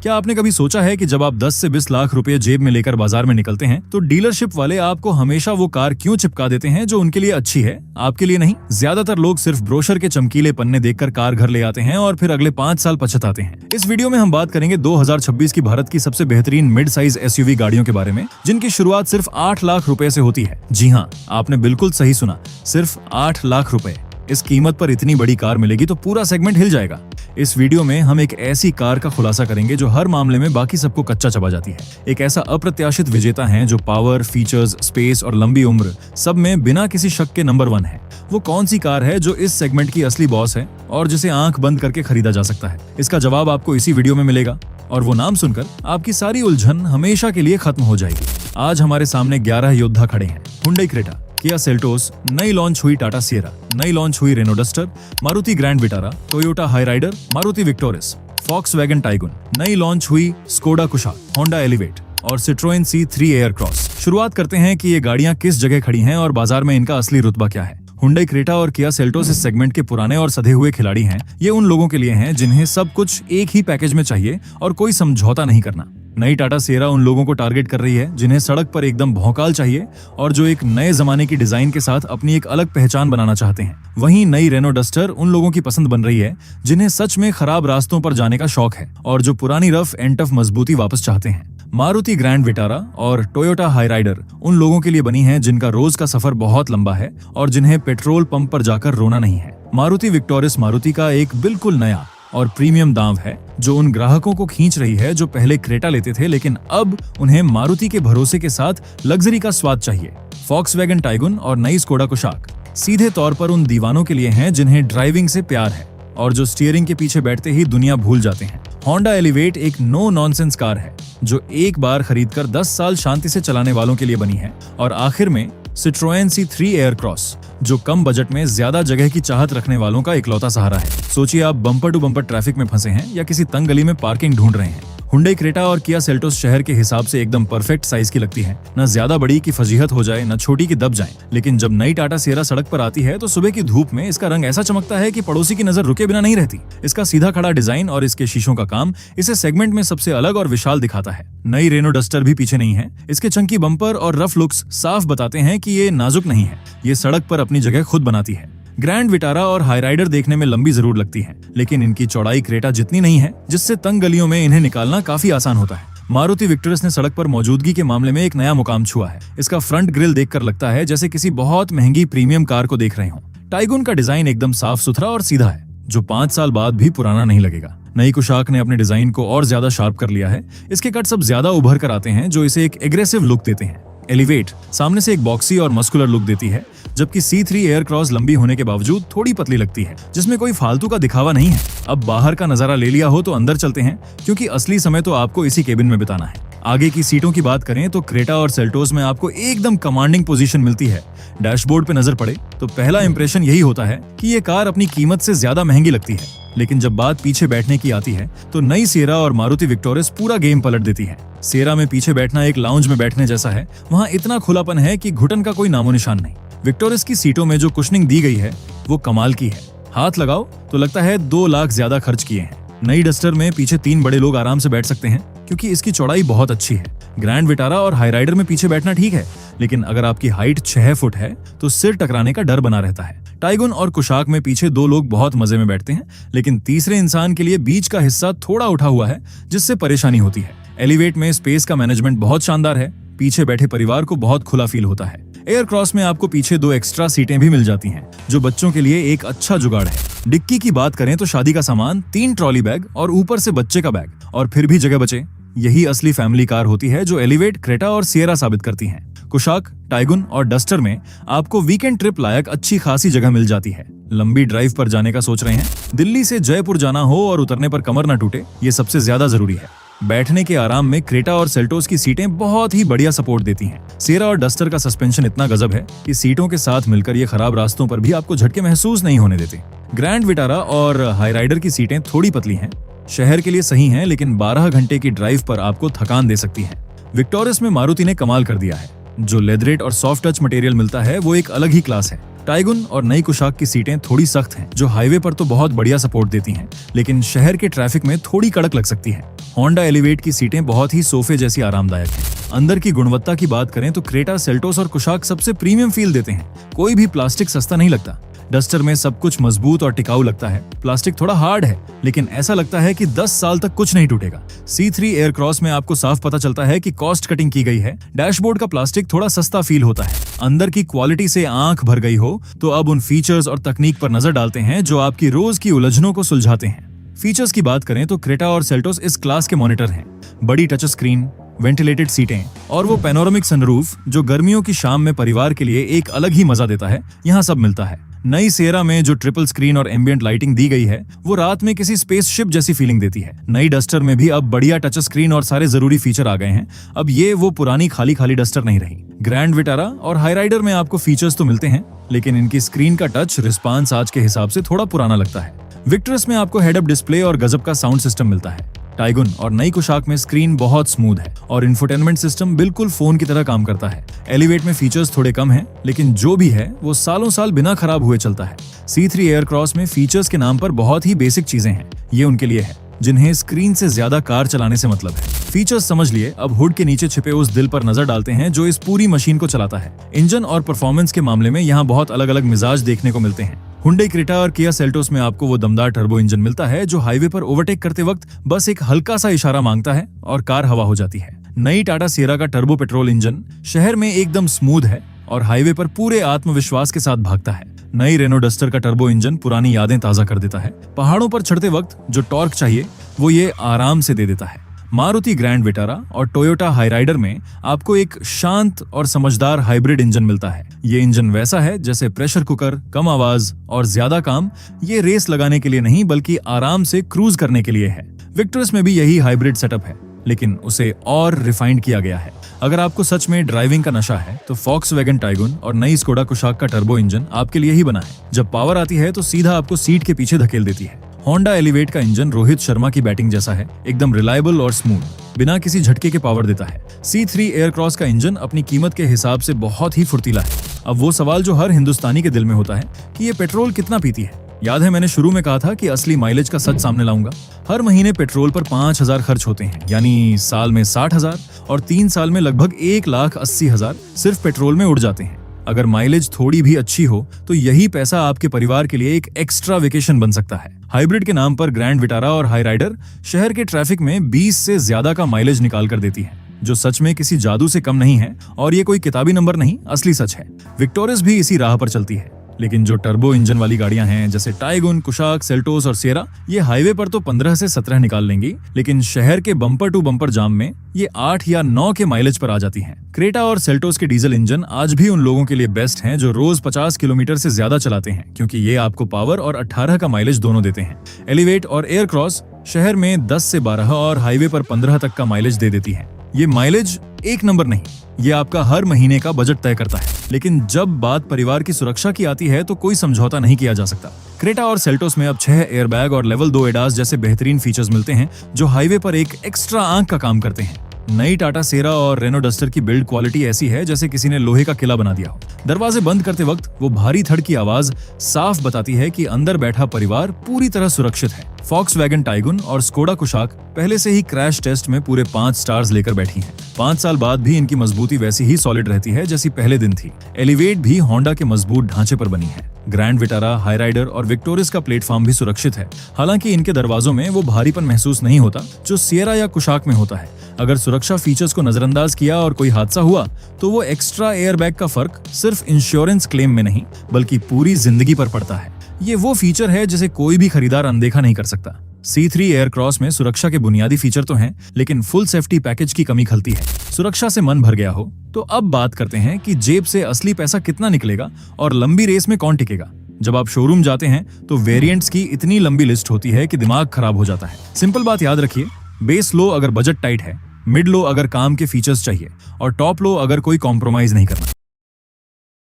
क्या आपने कभी सोचा है कि जब आप 10 से 20 लाख रुपए जेब में लेकर बाजार में निकलते हैं तो डीलरशिप वाले आपको हमेशा वो कार क्यों चिपका देते हैं जो उनके लिए अच्छी है, आपके लिए नहीं? ज्यादातर लोग सिर्फ ब्रोशर के चमकीले पन्ने देखकर कार घर ले आते हैं और फिर अगले 5 साल पछताते हैं। इस वीडियो में हम बात करेंगे 2026 की भारत की सबसे बेहतरीन मिड साइज एसयूवी गाड़ियों के बारे में, जिनकी शुरुआत सिर्फ 8 लाख रुपए से होती है। जी हाँ, आपने बिल्कुल सही सुना, सिर्फ 8 लाख रुपए। इस कीमत पर इतनी बड़ी कार मिलेगी तो पूरा सेगमेंट हिल जाएगा। इस वीडियो में हम एक ऐसी कार का खुलासा करेंगे जो हर मामले में बाकी सबको कच्चा चबा जाती है। एक ऐसा अप्रत्याशित विजेता है जो पावर, फीचर्स, स्पेस और लंबी उम्र सब में बिना किसी शक के नंबर 1 है। वो कौन सी कार है जो इस सेगमेंट की असली बॉस है और जिसे आंख बंद करके खरीदा जा सकता है? इसका जवाब आपको इसी वीडियो में मिलेगा और वो नाम सुनकर आपकी सारी उलझन हमेशा के लिए खत्म हो जाएगी। आज हमारे सामने 11 योद्धा खड़े हैं। हुंडई क्रेटा, किया सेल्टोस, नई लॉन्च हुई टाटा सिएरा, नई लॉन्च हुई Renault Duster, Maruti Grand Vitara, Toyota Hyryder, Maruti Victoris, Volkswagen Taigun, नई लॉन्च हुई स्कोडा कुशाक, होंडा एलिवेट और सिट्रोएन C3 एयरक्रॉस। शुरुआत करते हैं कि ये गाड़ियां किस जगह खड़ी हैं और बाजार में इनका असली रुतबा क्या है। हुंडई क्रेटा और किया सेल्टोस इस सेगमेंट के पुराने और सधे हुए खिलाड़ी हैं। ये उन लोगों के लिए हैं जिन्हें सब कुछ एक ही पैकेज में चाहिए और कोई समझौता नहीं करना। नई टाटा सिएरा उन लोगों को टारगेट कर रही है जिन्हें सड़क पर एकदम भौकाल चाहिए और जो एक नए जमाने की डिजाइन के साथ अपनी एक अलग पहचान बनाना चाहते हैं। वहीं नई रेनो डस्टर उन लोगों की पसंद बन रही है जिन्हें सच में खराब रास्तों पर जाने का शौक है और जो पुरानी रफ एंड टफ मजबूती वापस चाहते हैं। मारुति ग्रैंड विटारा और टोयोटा हाईराइडर उन लोगों के लिए बनी है जिनका रोज का सफर बहुत लंबा है और जिन्हें पेट्रोल पंप पर जाकर रोना नहीं है। मारुति विक्टोरिस मारुति का एक बिल्कुल नया और प्रीमियम दांव है जो उन ग्राहकों को खींच रही है जो पहले क्रेटा लेते थे लेकिन अब उन्हें मारुति के भरोसे के साथ लग्जरी का स्वाद चाहिए। फॉक्सवैगन टाइगुन और नई स्कोडा कुशाक सीधे तौर पर उन दीवानों के लिए हैं जिन्हें ड्राइविंग से प्यार है और जो स्टीयरिंग के पीछे बैठते ही दुनिया भूल जाते हैं। होंडा एलिवेट एक नो नॉनसेंस कार है जो एक बार खरीदकर 10 साल शांति से चलाने वालों के लिए बनी है। और आखिर में सिट्रोएन C3 एयरक्रॉस जो कम बजट में ज्यादा जगह की चाहत रखने वालों का इकलौता सहारा है। सोचिए आप बम्पर टू बम्पर ट्रैफिक में फंसे हैं या किसी तंग गली में पार्किंग ढूंढ रहे हैं। हुंडई क्रेटा और किया सेल्टोस शहर के हिसाब से एकदम परफेक्ट साइज की लगती है, न ज्यादा बड़ी की फजीहत हो जाए न छोटी की दब जाए। लेकिन जब नई टाटा सिएरा सड़क पर आती है तो सुबह की धूप में इसका रंग ऐसा चमकता है कि पड़ोसी की नजर रुके बिना नहीं रहती। इसका सीधा खड़ा डिजाइन और इसके शीशों का काम इसे सेगमेंट में सबसे अलग और विशाल दिखाता है। नई रेनो डस्टर भी पीछे नहीं है। इसके चंकी बम्पर और रफ लुक्स साफ बताते हैं कि ये नाजुक नहीं है, ये सड़क पर अपनी जगह खुद बनाती है। ग्रैंड विटारा और हाईराइडर देखने में लंबी जरूर लगती हैं, लेकिन इनकी चौड़ाई क्रेटा जितनी नहीं है, जिससे तंग गलियों में इन्हें निकालना काफी आसान होता है। मारुति विक्टोरिस ने सड़क पर मौजूदगी के मामले में एक नया मुकाम छुआ है। इसका फ्रंट ग्रिल देखकर लगता है जैसे किसी बहुत महंगी प्रीमियम कार को देख रहे हों। टाइगुन का डिजाइन एकदम साफ सुथरा और सीधा है जो 5 साल बाद भी पुराना नहीं लगेगा। नई कुशाक ने अपने डिजाइन को और ज्यादा शार्प कर लिया है। इसके कट सब ज्यादा उभर कर आते हैं जो इसे एक एग्रेसिव लुक देते हैं। एलिवेट सामने से एक बॉक्सी और मस्कुलर लुक देती है, जबकि C3 एयरक्रॉस लंबी होने के बावजूद थोड़ी पतली लगती है, जिसमें कोई फालतू का दिखावा नहीं है। अब बाहर का नजारा ले लिया हो तो अंदर चलते हैं, क्योंकि असली समय तो आपको इसी केबिन में बिताना है। आगे की सीटों की बात करें तो क्रेटा और सेल्टोस में आपको एकदम कमांडिंग पोजीशन मिलती है। डैशबोर्ड पे नजर पड़े तो पहला इंप्रेशन यही होता है कि ये कार अपनी कीमत से ज्यादा महंगी लगती है। लेकिन जब बात पीछे बैठने की आती है तो नई सिएरा और मारुति विक्टोरिस पूरा गेम पलट देती है। सिएरा में पीछे बैठना एक लाउंज में बैठने जैसा है, वहाँ इतना खुलापन है कि घुटन का कोई नामो निशान नहीं। विक्टोरिस की सीटों में जो कुशनिंग दी गई है वो कमाल की है, हाथ लगाओ तो लगता है 2 लाख ज्यादा खर्च किए हैं। नई डस्टर में पीछे 3 बड़े लोग आराम से बैठ सकते हैं क्योंकि इसकी चौड़ाई बहुत अच्छी है। ग्रैंड विटारा और हाईराइडर में पीछे बैठना ठीक है, लेकिन अगर आपकी हाइट 6 फुट है तो सिर टकराने का डर बना रहता है। टाइगुन और कुशाक में पीछे 2 लोग बहुत मजे में बैठते हैं, लेकिन तीसरे इंसान के लिए बीच का हिस्सा थोड़ा उठा हुआ है जिससे परेशानी होती है। एलिवेट में स्पेस का मैनेजमेंट बहुत शानदार है, पीछे बैठे परिवार को बहुत खुला फील होता है। एयरक्रॉस में आपको पीछे 2 एक्स्ट्रा सीटें भी मिल जाती हैं, जो बच्चों के लिए एक अच्छा जुगाड़ है। डिक्की की बात करें तो शादी का सामान, 3 ट्रॉली बैग और ऊपर से बच्चे का बैग, और फिर भी जगह बचे। यही असली फैमिली कार होती है जो एलिवेट, क्रेटा और सिएरा साबित करती हैं। कुशाक, टाइगुन और डस्टर में आपको वीकेंड ट्रिप लायक अच्छी खासी जगह मिल जाती है। लंबी ड्राइव पर जाने का सोच रहे हैं, दिल्ली से जयपुर जाना हो और उतरने पर कमर न टूटे, ये सबसे ज्यादा जरूरी है। बैठने के आराम में क्रेटा और सेल्टोस की सीटें बहुत ही बढ़िया सपोर्ट देती हैं। सिएरा और डस्टर का सस्पेंशन इतना गजब है कि सीटों के साथ मिलकर ये खराब रास्तों पर भी आपको झटके महसूस नहीं होने देते। ग्रैंड विटारा और हाईराइडर की सीटें थोड़ी पतली हैं, शहर के लिए सही हैं, लेकिन 12 घंटे की ड्राइव पर आपको थकान दे सकती हैं। विक्टोरिस में मारुति ने कमाल कर दिया है, जो लेदरेट और सॉफ्ट टच मटेरियल मिलता है वो एक अलग ही क्लास है। टाइगुन और नई कुशाक की सीटें थोड़ी सख्त हैं, जो हाईवे पर तो बहुत बढ़िया सपोर्ट देती हैं, लेकिन शहर के ट्रैफिक में थोड़ी कड़क लग सकती हैं। होंडा एलिवेट की सीटें बहुत ही सोफे जैसी आरामदायक हैं। अंदर की गुणवत्ता की बात करें तो क्रेटा, सेल्टोस और कुशाक सबसे प्रीमियम फील देते हैं। कोई भी प्लास्टिक सस्ता नहीं लगता। डस्टर में सब कुछ मजबूत और टिकाऊ लगता है। प्लास्टिक थोड़ा हार्ड है, लेकिन ऐसा लगता है कि 10 साल तक कुछ नहीं टूटेगा। C3 एयरक्रॉस में आपको साफ पता चलता है कि कॉस्ट कटिंग की गई है। डैशबोर्ड का प्लास्टिक थोड़ा सस्ता फील होता है। अंदर की क्वालिटी से आंख भर गई हो तो अब उन फीचर्स और तकनीक पर नजर डालते हैं जो आपकी रोज की उलझनों को सुलझाते हैं। फीचर्स की बात करें तो क्रेटा और सेल्टोस इस क्लास के मॉनिटर हैं। बड़ी टच स्क्रीन, वेंटिलेटेड सीटें और वो पैनोरामिक सनरूफ जो गर्मियों की शाम में परिवार के लिए एक अलग ही मजा देता है, यहाँ सब मिलता है। नई सिएरा में जो ट्रिपल स्क्रीन और एम्बिएंट लाइटिंग दी गई है वो रात में किसी स्पेसशिप जैसी फीलिंग देती है। नई डस्टर में भी अब बढ़िया टच स्क्रीन और सारे जरूरी फीचर आ गए हैं। अब ये वो पुरानी खाली खाली डस्टर नहीं रही। ग्रैंड विटारा और हाईराइडर में आपको फीचर्स तो मिलते हैं, लेकिन इनकी स्क्रीन का टच रिस्पांस आज के हिसाब से थोड़ा पुराना लगता है। विक्टरस में आपको हेड अप डिस्प्ले और गजब का साउंड सिस्टम मिलता है। टाइगुन और नई कुशाक में स्क्रीन बहुत स्मूथ है और इंफोटेनमेंट सिस्टम बिल्कुल फोन की तरह काम करता है। एलिवेट में फीचर्स थोड़े कम हैं, लेकिन जो भी है वो सालों साल बिना खराब हुए चलता है। C3 एयरक्रॉस में फीचर्स के नाम पर बहुत ही बेसिक चीजें हैं। ये उनके लिए है जिन्हें स्क्रीन से ज्यादा कार चलाने से मतलब है। फीचर्स समझ लिए, अब हुड के नीचे छिपे उस दिल पर नजर डालते हैं जो इस पूरी मशीन को चलाता है। इंजन और परफॉर्मेंस के मामले में यहाँ बहुत अलग अलग मिजाज देखने को मिलते हैं। हुंडई क्रेटा और किया सेल्टोस में आपको वो दमदार टर्बो इंजन मिलता है जो हाईवे पर ओवरटेक करते वक्त बस एक हल्का सा इशारा मांगता है और कार हवा हो जाती है। नई टाटा सिएरा का टर्बो पेट्रोल इंजन शहर में एकदम स्मूथ है और हाईवे पर पूरे आत्मविश्वास के साथ भागता है। नई रेनो डस्टर का टर्बो इंजन पुरानी यादें ताजा कर देता है। पहाड़ों पर चढ़ते वक्त जो टॉर्क चाहिए वो ये आराम से दे देता है। मारुति ग्रैंड विटारा और टोयोटा हाईराइडर में आपको एक शांत और समझदार हाइब्रिड इंजन मिलता है। ये इंजन वैसा है जैसे प्रेशर कुकर, कम आवाज और ज्यादा काम। ये रेस लगाने के लिए नहीं बल्कि आराम से क्रूज करने के लिए है। विक्टरस में भी यही हाइब्रिड सेटअप है, लेकिन उसे और रिफाइंड किया गया है। अगर आपको सच में ड्राइविंग का नशा है तो फॉक्सवैगन टाइगुन और नई स्कोडा कुशाक का टर्बो इंजन आपके लिए ही बना है। जब पावर आती है तो सीधा आपको सीट के पीछे धकेल देती है। होंडा एलिवेट का इंजन रोहित शर्मा की बैटिंग जैसा है, एकदम रिलायबल और स्मूथ, बिना किसी झटके के पावर देता है। C3 एयरक्रॉस का इंजन अपनी कीमत के हिसाब से बहुत ही फुर्तीला है। अब वो सवाल जो हर हिंदुस्तानी के दिल में होता है कि ये पेट्रोल कितना पीती है। याद है मैंने शुरू में कहा था कि असली माइलेज का सच सामने लाऊंगा। हर महीने पेट्रोल पर 5,000 खर्च होते हैं, यानी साल में 60,000 और 3 साल में लगभग 1,80,000 सिर्फ पेट्रोल में उड़ जाते हैं। अगर माइलेज थोड़ी भी अच्छी हो तो यही पैसा आपके परिवार के लिए एक एक्स्ट्रा वेकेशन बन सकता है। हाइब्रिड के नाम पर ग्रैंड विटारा और हाईराइडर शहर के ट्रैफिक में 20 से ज्यादा का माइलेज निकाल कर देती है, जो सच में किसी जादू से कम नहीं है। और ये कोई किताबी नंबर नहीं, असली सच है। विक्टोरियस भी इसी राह पर चलती है, लेकिन जो टर्बो इंजन वाली गाड़ियां हैं जैसे टाइगुन, कुशाक, सेल्टोस और सिएरा, ये हाईवे पर तो 15 से 17 निकाल लेंगी, लेकिन शहर के बम्पर टू बम्पर जाम में ये 8 या 9 के माइलेज पर आ जाती हैं। क्रेटा और सेल्टोस के डीजल इंजन आज भी उन लोगों के लिए बेस्ट हैं जो रोज 50 किलोमीटर से ज्यादा चलाते हैं, क्योंकि ये आपको पावर और 18 का माइलेज दोनों देते हैं। एलिवेट और एयरक्रॉस शहर में 10 से 12 और हाईवे पर 15 तक का माइलेज दे देती है। ये माइलेज एक नंबर नहीं, ये आपका हर महीने का बजट तय करता है। लेकिन जब बात परिवार की सुरक्षा की आती है तो कोई समझौता नहीं किया जा सकता। क्रेटा और सेल्टोस में अब 6 एयरबैग और लेवल 2 एडास जैसे बेहतरीन फीचर्स मिलते हैं जो हाईवे पर एक एक्स्ट्रा आंख का काम करते हैं। नई टाटा सिएरा और रेनो डस्टर की बिल्ड क्वालिटी ऐसी है जैसे किसी ने लोहे का किला बना दिया हो। दरवाजे बंद करते वक्त वो भारी धड़ की आवाज साफ बताती है कि अंदर बैठा परिवार पूरी तरह सुरक्षित है। फॉक्सवैगन टाइगुन और स्कोडा कुशाक पहले से ही क्रैश टेस्ट में पूरे 5 स्टार्स लेकर बैठी हैं। 5 साल बाद भी इनकी मजबूती वैसी ही सॉलिड रहती है जैसी पहले दिन थी। एलिवेट भी होंडा के मजबूत ढांचे पर बनी है। ग्रैंड विटारा, हाईराइडर और विक्टोरियस का प्लेटफॉर्म भी सुरक्षित है। हालांकि इनके दरवाजों में वो भारीपन महसूस नहीं होता जो सिएरा या कुशाक में होता है। अगर सुरक्षा फीचर्स को नजरअंदाज किया और कोई हादसा हुआ तो वो एक्स्ट्रा एयरबैग का फर्क सिर्फ इंश्योरेंस क्लेम में नहीं बल्कि पूरी जिंदगी पर पड़ता है। ये वो फीचर है जिसे कोई भी खरीदार अनदेखा नहीं कर सकता। C3 एयरक्रॉस में सुरक्षा के बुनियादी फीचर तो हैं, लेकिन फुल सेफ्टी पैकेज की कमी खलती है। सुरक्षा से मन भर गया हो तो अब बात करते हैं कि जेब से असली पैसा कितना निकलेगा और लंबी रेस में कौन टिकेगा। जब आप शोरूम जाते हैं तो वेरिएंट्स की इतनी लंबी लिस्ट होती है कि दिमाग खराब हो जाता है। सिंपल बात याद रखिए, बेस लो अगर बजट टाइट है, मिड लो अगर काम के फीचर्स चाहिए और टॉप लो अगर कोई कॉम्प्रोमाइज नहीं करना।